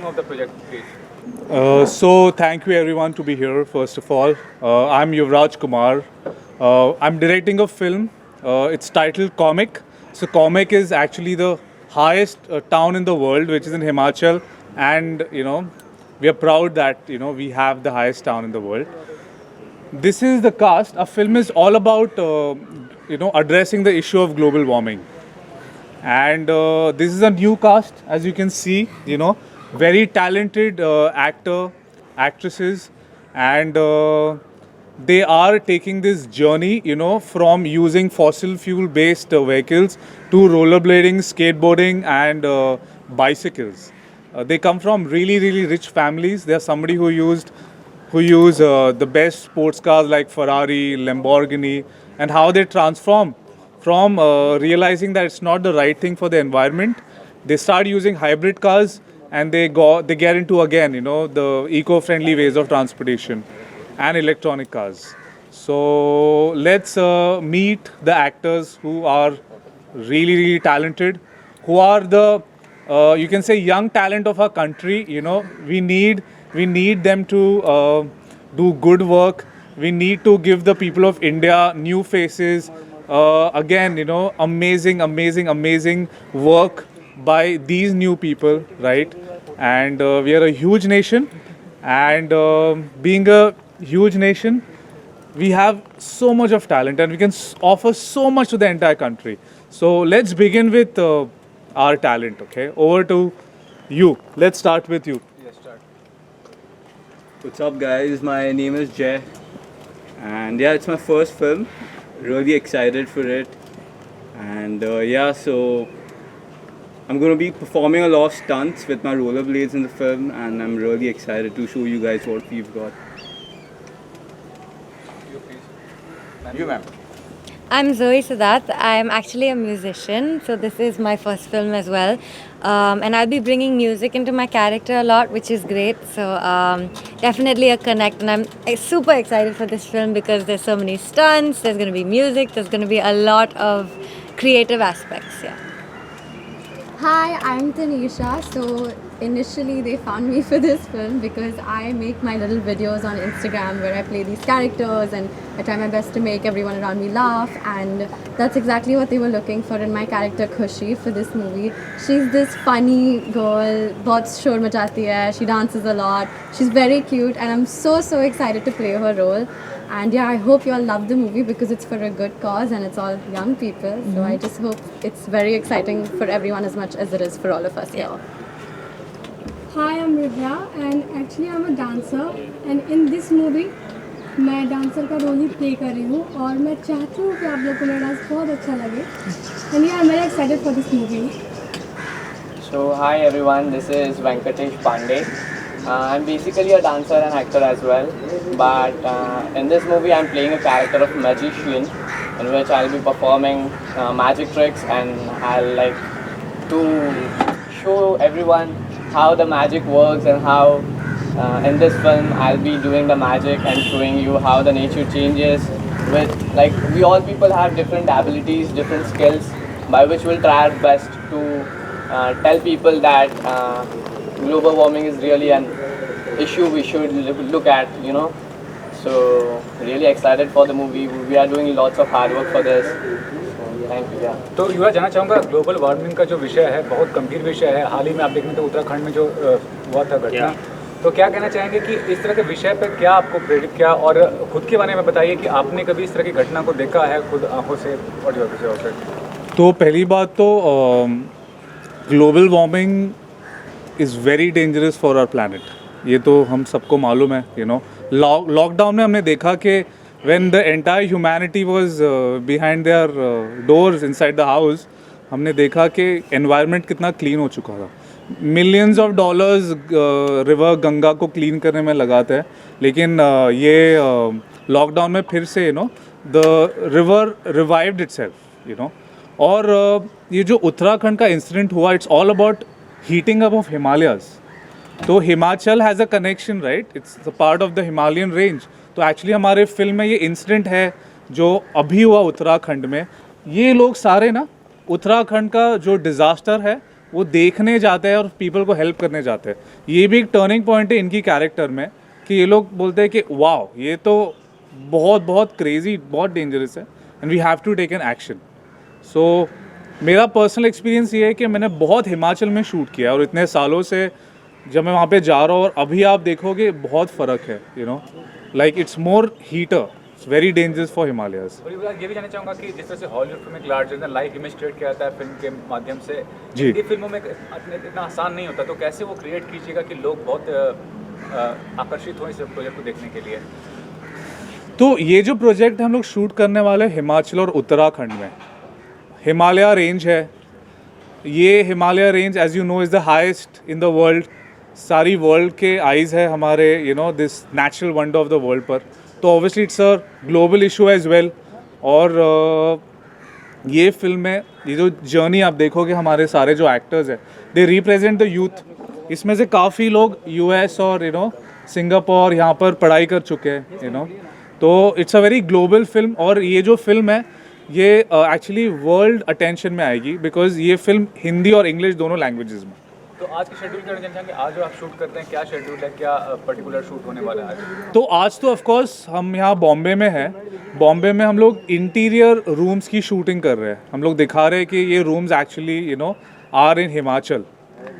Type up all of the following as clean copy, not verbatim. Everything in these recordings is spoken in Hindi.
of the project, please? So thank you everyone to be here. First of all, I'm Yuvraj Kumar. I'm directing a film. It's titled Comic. So Comic is actually the highest town in the world, which is in Himachal, and we are proud that we have the highest town in the world. This is the cast. Our film is all about addressing the issue of global warming. And this is a new cast, as you can see, very talented actor, actresses, and they are taking this journey, from using fossil fuel based vehicles to rollerblading, skateboarding, and bicycles. They come from really, really rich families. They are somebody who use the best sports cars like Ferrari, Lamborghini, and how they transform from realizing that it's not the right thing for the environment. They start using hybrid cars, and they get into again the eco-friendly ways of transportation and electronic cars. So let's meet the actors who are really, really talented, who are the you can say young talent of our country. We need them to do good work. We need to give the people of India new faces. Again, amazing, amazing, amazing work by these new people, right? And we are a huge nation, and being a huge nation, we have so much of talent, and we can offer so much to the entire country. So let's begin with our talent. Okay, over to you. Let's start with you. Yes, start. What's up, guys? My name is Jay, and yeah, it's my first film. Really excited for it, and so I'm gonna be performing a lot of stunts with my rollerblades in the film, and I'm really excited to show you guys what we've got. You, please. You, ma'am. I'm Zoe Siddharth. I'm actually a musician, so this is my first film as well. And I'll be bringing music into my character a lot, which is great. So definitely a connect, and I'm super excited for this film because there's so many stunts, there's going to be music, there's going to be a lot of creative aspects. Yeah. Hi, I'm Tanisha. So initially they found me for this film because I make my little videos on Instagram where I play these characters and I try my best to make everyone around me laugh, and that's exactly what they were looking for in my character Khushi for this movie. She's this funny girl, बहुत शोर मचाती है, she dances a lot, she's very cute, and I'm so excited to play her role. And yeah, I hope you all love the movie because it's for a good cause and it's all young people. So I just hope it's very exciting for everyone as much as it is for all of us here. Hi, I'm Rivya and actually I'm a dancer, and in this movie मैं डांसर का रोल ही प्ले कर रही हूँ और मैं चाहती हूँ कि आप लोग को मेरा डांस बहुत अच्छा लगे, and yeah, I'm very excited for this movie. So hi everyone, this is Venkatesh Pandey. I'm basically a dancer and actor as well, but in this movie I'm playing a character of magician in which I'll be performing magic tricks, and I'll like to show everyone how the magic works and how in this film I'll be doing the magic and showing you how the nature changes with, like, we all people have different abilities, different skills by which we'll try our best to tell people that global warming is really an issue we should look at, So really excited for the movie. We are doing lots of hard work for this. Thank you. Yeah. तो युवा जानना चाहूँगा, ग्लोबल वार्मिंग का जो विषय है बहुत गंभीर विषय है. हाल ही में आप देखने थे उत्तराखंड में जो हुआ था घटना, तो क्या कहना चाहेंगे कि इस तरह के विषय पर क्या आपको प्रेरित किया, और खुद के बारे में बताइए कि आपने कभी इस तरह की घटना को देखा है खुद आंखों से और जो से? तो पहली बात तो global warming is very dangerous for our planet. ये तो हम सबको मालूम है. लॉकडाउन में हमने देखा कि when the entire humanity was behind there doors inside the house, हमने देखा कि एनवायरनमेंट कितना क्लीन हो चुका था. Millions of dollars river Ganga को क्लीन करने में लगाते हैं, लेकिन ये लॉकडाउन में फिर से द रिवर रिवाइव्ड इटसेल्फ. और ये जो उत्तराखंड का इंसिडेंट हुआ, it's all about heating up of Himalayas. तो Himachal has a connection, right? It's a part of the Himalayan range. तो एक्चुअली हमारे फिल्म में ये इंसिडेंट है जो अभी हुआ उत्तराखंड में. ये लोग सारे उत्तराखंड का जो डिज़ास्टर है वो देखने जाते हैं और पीपल को हेल्प करने जाते हैं. ये भी एक टर्निंग पॉइंट है इनकी कैरेक्टर में कि ये लोग बोलते हैं कि वाओ ये तो बहुत बहुत क्रेजी, बहुत डेंजरस है and we have to take an action. So मेरा पर्सनल एक्सपीरियंस ये है कि मैंने बहुत हिमाचल में शूट किया और इतने सालों से जब मैं वहाँ पे जा रहा हूँ और अभी आप देखोगे बहुत फ़र्क है. You know like it's more heater, it's very dangerous for Himalayas. और ये भी जानना चाहूँगा कि जिस तरह से हॉलीवुड फिल्म एक larger than life image create किया जाता है फिल्म के माध्यम से, जी. ये फिल्मों में इतना आसान नहीं होता, तो कैसे वो क्रिएट कीजिएगा कि लोग बहुत आकर्षित हों इस प्रोजेक्ट को देखने के लिए? तो ये जो प्रोजेक्ट हम लोग शूट करने वाले हैं हिमाचल और उत्तराखंड में, हिमालय रेंज है. ये Himalaya range as you know is the highest in the world. सारी वर्ल्ड के आइज़ है हमारे you know this natural wonder of the world पर. तो obviously it's a global issue as well. और ये फिल्म में ये जो जर्नी आप देखोगे हमारे सारे जो एक्टर्स हैं दे रिप्रेजेंट द यूथ. इसमें से काफ़ी लोग यूएस और यू नो सिंगापुर यहाँ पर पढ़ाई कर चुके हैं यू नो. तो it's a very global film. और ये जो फिल्म है ये एक्चुअली वर्ल्ड अटेंशन में आएगी बिकॉज ये फिल्म हिंदी और इंग्लिश दोनों लैंग्वेजेस में. तो आज की शेड्यूल क्या जानना चाहेंगे? आज जो आप शूट करते हैं क्या शेड्यूल है, क्या पर्टिकुलर शूट होने वाला है आज? तो आज तो ऑफ कोर्स हम यहाँ बॉम्बे में हैं. बॉम्बे में हम लोग इंटीरियर रूम्स की शूटिंग कर रहे हैं. हम लोग दिखा रहे हैं कि ये rooms actually you know are in Himachal.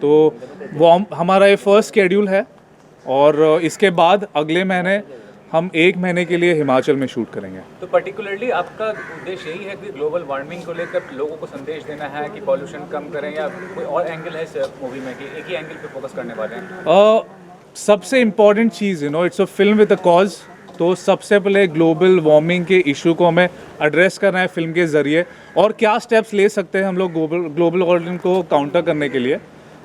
तो वो हमारा ये फर्स्ट शेड्यूल है और इसके बाद अगले महीने हम 1 महीने के लिए हिमाचल में शूट करेंगे. तो पर्टिकुलरली आपका उद्देश्य यही है कि ग्लोबल वार्मिंग को लेकर लोगों को संदेश देना है कि पॉल्यूशन कम करें, या कोई और एंगल है इस मूवी में कि एक ही एंगल पे फोकस करने वाले हैं? सबसे important cheese you know it's a film with a cause. तो सबसे पहले ग्लोबल वार्मिंग के इशू को हमें एड्रेस करना है फिल्म के ज़रिए और क्या स्टेप्स ले सकते हैं हम लोग ग्लोबल वार्मिंग को काउंटर करने के लिए.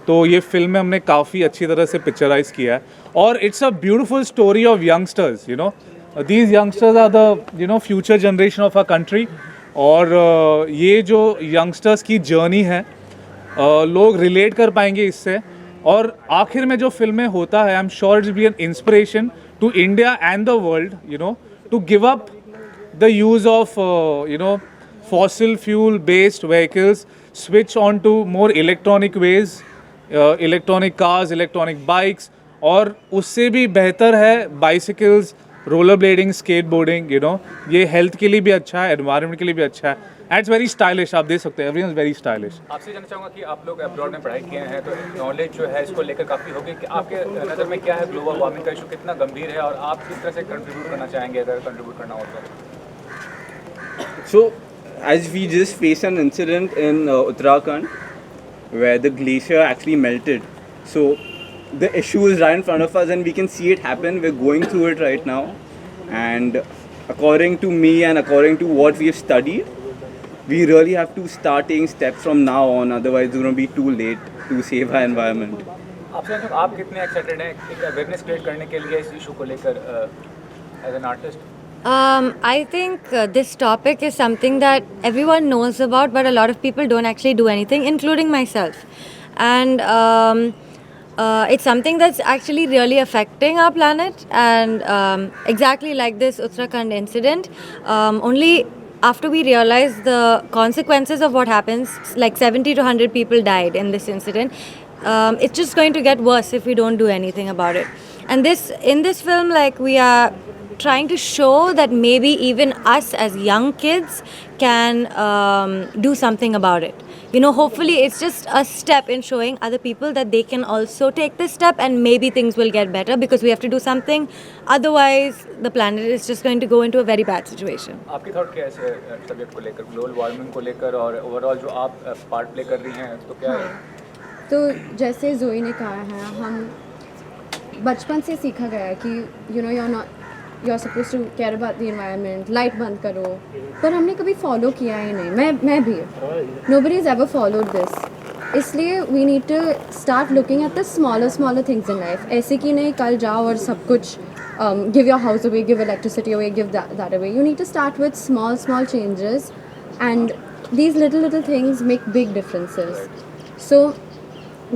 तो ये फिल्म में हमने काफ़ी अच्छी तरह से पिक्चराइज किया है और it's a beautiful story of youngsters. You know these youngsters are the you know future generation of a country. और ये जो यंगस्टर्स की जर्नी है लोग रिलेट कर पाएंगे इससे. और आखिर में जो फिल्में होता है I am sure it's be an inspiration to India and the world you know to give up the use of you know fossil fuel based vehicles, switch on to more electronic ways, electronic cars, electronic bikes. और उससे भी बेहतर है bicycles, roller blading, skate boarding. You know ये हेल्थ के लिए भी अच्छा है, एनवायरनमेंट के लिए भी अच्छा है. And it's very stylish. आप देख सकते हैं एवरीवन इज वेरी स्टाइलिश. आपसे जानना चाहूँगा कि आप लोग अब्रॉड में पढ़ाई किए हैं तो नॉलेज जो है इसको लेकर काफ़ी होगी कि आपके नज़र में क्या है ग्लोबल वार्मिंग का इशू कितना गंभीर है और आप किस तरह से कंट्रीब्यूट करना चाहेंगे अगर कंट्रीब्यूट करना हो तो? So, as we just faced an incident in Uttarakhand where the glacier actually melted. So, the issue is right in front of us and we can see it happen. We're going through it right now. And according to me and according to what we have studied, we really have to start taking steps from now on. Otherwise, it's going to be too late to save our environment. आपसे जानना आप कितने एक्साइटेड हैं एक अवेयरनेस क्रिएट करने के लिए इस इशू को लेकर as an artist? I think this topic is something that everyone knows about, but a lot of people don't actually do anything, including myself. And it's something that's actually really affecting our planet. And exactly like this Uttarakhand incident, only after we realized the consequences of what happens, like 70 to 100 people died in this incident. It's just going to get worse if we don't do anything about it. And in this film, like we are trying to show that maybe even us as young kids can do something about it. You know, hopefully it's just a step in showing other people that they can also take this step and maybe things will get better because we have to do something. Otherwise, the planet is just going to go into a very bad situation. आपकी थॉट क्या है इस सब्जेक्ट को लेकर, ग्लोबल वार्मिंग को लेकर और ओवरऑल जो आप पार्ट प्ले कर रही हैं तो क्या है? तो जैसे जोई ने कहा है, हम बचपन से सीखा गया है कि you know you are suppose to care about the environment, light बंद करो, पर हमने कभी फॉलो किया ही नहीं. मैं भी, nobody is ever followed this. इसलिए we need to start looking at the smaller things in life. ऐसे कि नहीं कल जाओ और सब कुछ give your house away, give electricity away, give that away. You need to start with small changes and these little things make big differences. So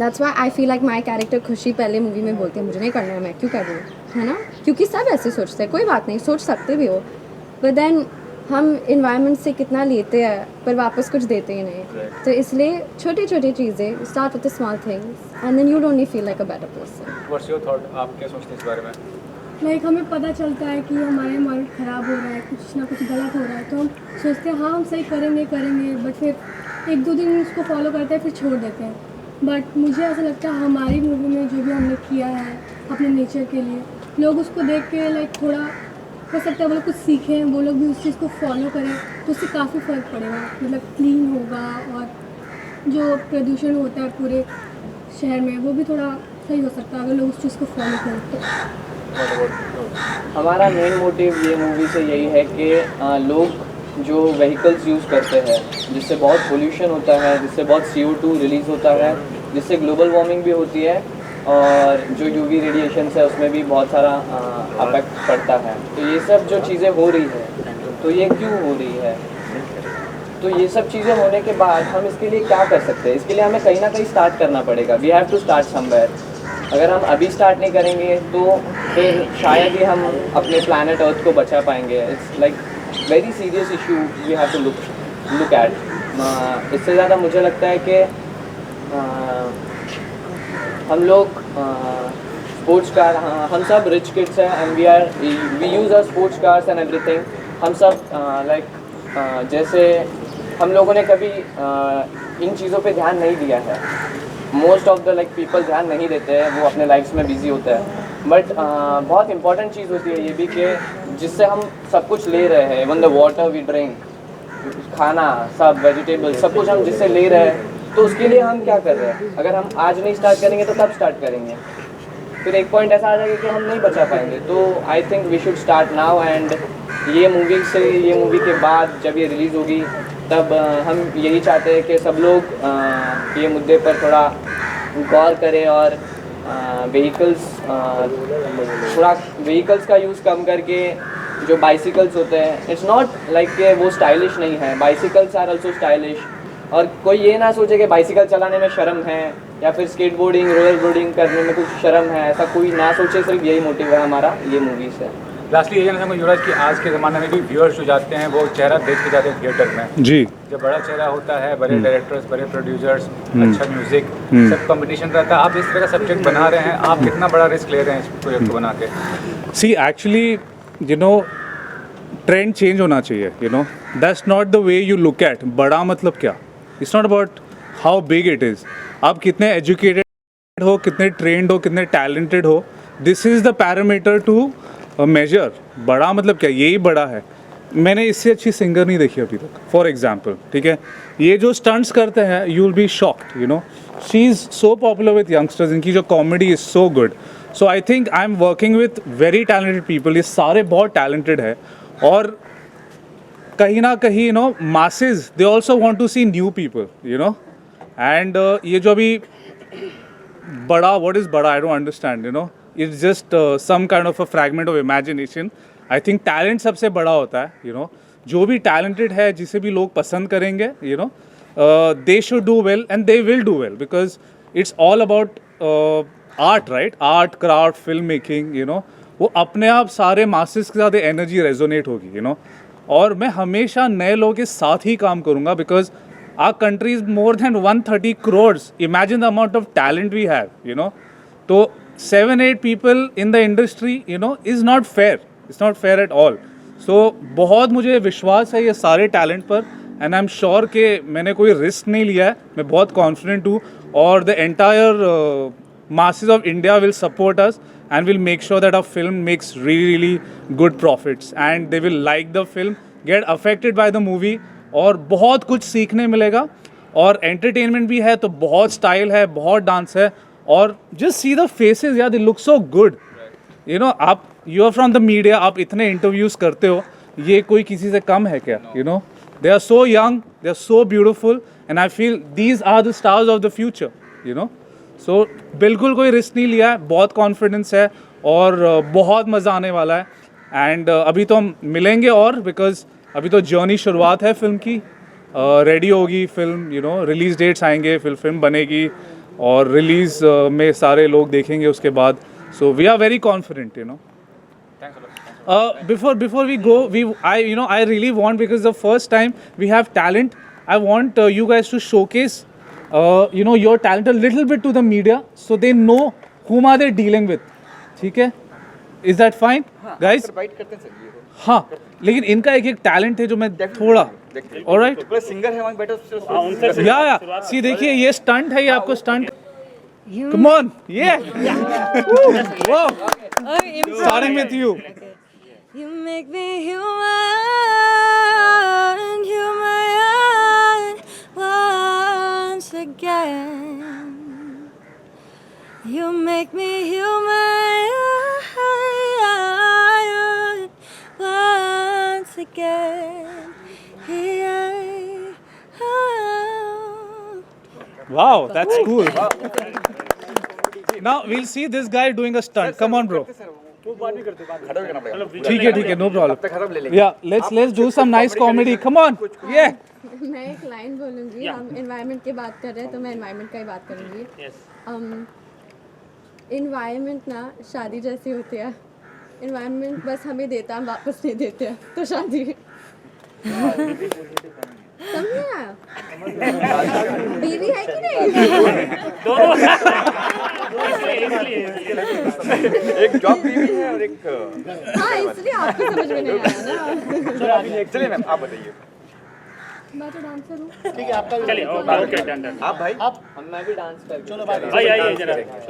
that's why I feel like my character खुशी पहले मूवी में बोलती है मुझे नहीं करना है, मैं क्यों कर रही हूँ, है ना, क्योंकि सब ऐसे सोचते हैं. कोई बात नहीं, सोच सकते भी हो, but then हम इन्वायरमेंट से कितना लेते हैं पर वापस कुछ देते ही नहीं, तो इसलिए छोटी छोटी चीज़ें, start with the small things and then you don't feel like a better person. What's your thought, आप क्या सोचते हैं इस बारे में? लाइक हमें पता चलता है कि हमारा इन्वायरमेंट ख़राब हो रहा है, कुछ ना कुछ गलत हो रहा है, तो हम सोचते हैं हाँ हम सही करेंगे, बट फिर एक दो दिन उसको फॉलो करते हैं फिर छोड़ देते हैं। बट मुझे ऐसा लगता है हमारी मूवी में जो भी हमने किया है अपने नेचर के लिए, लोग उसको देख के लाइक थोड़ा हो सकता है वो लोग कुछ सीखें, वो लोग भी उस चीज़ को फॉलो करें, तो उससे काफ़ी फ़र्क पड़ेगा। मतलब क्लीन होगा और जो प्रदूषण होता है पूरे शहर में वो भी थोड़ा सही हो सकता है अगर लोग उस चीज़ को फॉलो करें तो। हमारा मेन मोटिव ये मूवी से यही है कि लोग जो व्हीकल्स यूज़ करते हैं जिससे बहुत पोल्यूशन होता है, जिससे बहुत CO2 रिलीज़ होता है, जिससे ग्लोबल वार्मिंग भी होती है और जो UV रेडिएशन है उसमें भी बहुत सारा अफेक्ट पड़ता है। तो ये सब जो चीज़ें हो रही है तो ये क्यों हो रही है, तो ये सब चीज़ें होने के बाद हम इसके लिए क्या कर सकते हैं? इसके लिए हमें कहीं ना कहीं स्टार्ट करना पड़ेगा। We have to start somewhere. अगर हम अभी स्टार्ट नहीं करेंगे तो फिर शायद ही हम अपने प्लैनेट अर्थ को बचा पाएंगे। It's like very serious issue we have to look at. इससे ज़्यादा मुझे लगता है कि हम लोग स्पोर्ट्स कार, हम सब रिच किड्स हैं and we use our sports cars and everything. हम सब जैसे हम लोगों ने कभी इन चीज़ों पे ध्यान नहीं दिया है। मोस्ट ऑफ द पीपल ध्यान नहीं देते हैं, वो अपने लाइफ्स में बिजी होता है। बट बहुत इंपॉर्टेंट चीज़ होती है ये भी कि जिससे हम सब कुछ ले रहे हैं, even the water we drink, खाना, सब वेजिटेबल, सब कुछ हम जिससे ले रहे हैं, तो उसके लिए हम क्या कर रहे हैं? अगर हम आज नहीं स्टार्ट करेंगे तो कब स्टार्ट करेंगे? फिर एक पॉइंट ऐसा आ जाएगा कि हम नहीं बचा पाएंगे। तो I think we should start now. And ये मूवी के बाद जब ये रिलीज़ होगी तब हम यही चाहते हैं कि सब लोग ये मुद्दे पर थोड़ा गौर करें और व्हीकल्स का यूज़ कम करके जो बाइसिकल्स होते हैं, इट्स नॉट लाइक कि वो स्टाइलिश नहीं है, बाइसिकल्स आर ऑल्सो स्टाइलिश। और कोई ये ना सोचे कि बाइसिकल चलाने में शर्म है या फिर स्केटबोर्डिंग, रोलर बोर्डिंग करने में कुछ शर्म है, ऐसा कोई ना सोचे। सिर्फ यही मोटिव है हमारा ये मूवी से। लास्टली ये जानना चाहूँगा युवराज कि आज के ज़माने में भी व्यूअर्स जो जाते हैं वो चेहरा देख के जाते हैं थिएटर में। जी। जब बड़ा चेहरा होता है, बड़े डायरेक्टर्स, बड़े प्रोड्यूसर्स, अच्छा म्यूजिक, सब कंपटीशन रहता है। आप इस तरह का सब्जेक्ट बना रहे हैं, आप कितना बड़ा रिस्क ले रहे हैं इस प्रोजेक्ट को बना के? सी एक्चुअली ट्रेंड चेंज होना चाहिए, that's not the way you look at. बड़ा मतलब क्या? It's not about how big it is. आप कितने एजुकेटेड हो, कितने ट्रेंड हो, कितने टैलेंटेड हो, this is the parameter to measure. बड़ा मतलब क्या? यही बड़ा है। मैंने इससे अच्छी सिंगर नहीं देखी अभी तक, फॉर एग्जाम्पल। ठीक है, ये जो स्टंट्स करते हैं, you will be shocked. She is so popular with youngsters. इनकी जो comedy is so good. So I think I am working with very talented people. ये सारे बहुत टैलेंटेड है और कहीं ना कहीं masses they also want to see new people, and ये जो अभी बड़ा, what is बड़ा? I don't understand, it's just some kind of a fragment of imagination. I think talent सबसे बड़ा होता है, जो भी talented है, जिसे भी लोग पसंद करेंगे, they should do well and they will do well because it's all about art, right? Art, craft, filmmaking, वो अपने आप सारे masses के साथ एनर्जी रेजोनेट होगी, और मैं हमेशा नए लोगों के साथ ही काम करूँगा because our country is more than 130 crores. Imagine the amount of talent we have, तो 7-8 people in the industry is not fair. It's not fair at all. So बहुत मुझे विश्वास है ये सारे टैलेंट पर एंड आई एम श्योर कि मैंने कोई रिस्क नहीं लिया है. मैं बहुत कॉन्फिडेंट हूँ और the entire masses of India will support us and will make sure that our film makes really good profits and they will like the film, get affected by the movie और बहुत कुछ सीखने मिलेगा. और entertainment भी है तो बहुत style है, बहुत डांस है और just see the faces यार, they look so good. आप you are from the media, आप इतने interviews करते हो, ये कोई किसी से कम है क्या? They are so young, they are so beautiful and I feel these are the stars of the future. सो बिल्कुल कोई रिस्क नहीं लिया है, बहुत कॉन्फिडेंस है और बहुत मज़ा आने वाला है. एंड अभी तो हम मिलेंगे और बिकॉज अभी तो जर्नी शुरुआत है फिल्म की. रेडी होगी फिल्म, रिलीज़ डेट्स आएंगे, फिर फिल्म बनेगी और रिलीज़ में सारे लोग देखेंगे उसके बाद. So we are very confident. Thanks a lot. Before we go, I really want, because the first time we have talent, I want you guys to showcase your talent a little bit to the media, so they know whom are they dealing with. ठीक है? Is that fine, guys? हाँ, लेकिन इनका एक टैलेंट है जो मैं थोड़ा, alright? सिंगर है वहाँ बैठा या सी देखिए, ये स्टंट है, ये आपको stunt. Come on, yeah. Whoa. Starting with you. You make me human once again. You make me human once again. Wow, that's cool. Now we'll see this guy doing a stunt. Come on, bro. ठीक है, no problem. Yeah, let's do some nice comedy. Come on. Yeah. मैं एक लाइन बोलूँगी. हम environment की बात कर रहे हैं तो मैं environment का ही बात करूँगी. environment ना शादी जैसी होती है. environment बस हमें देता, हम वापस नहीं देते हैं. तो शादी समझे आया? बीवी है कि नहीं? एक जॉब बीवी है और एक हाँ, इसलिए आपको समझ में नहीं आया ना. चलिए मैम आप बताइए. मैं तो डांसर हूँ. मैं भी डांस करके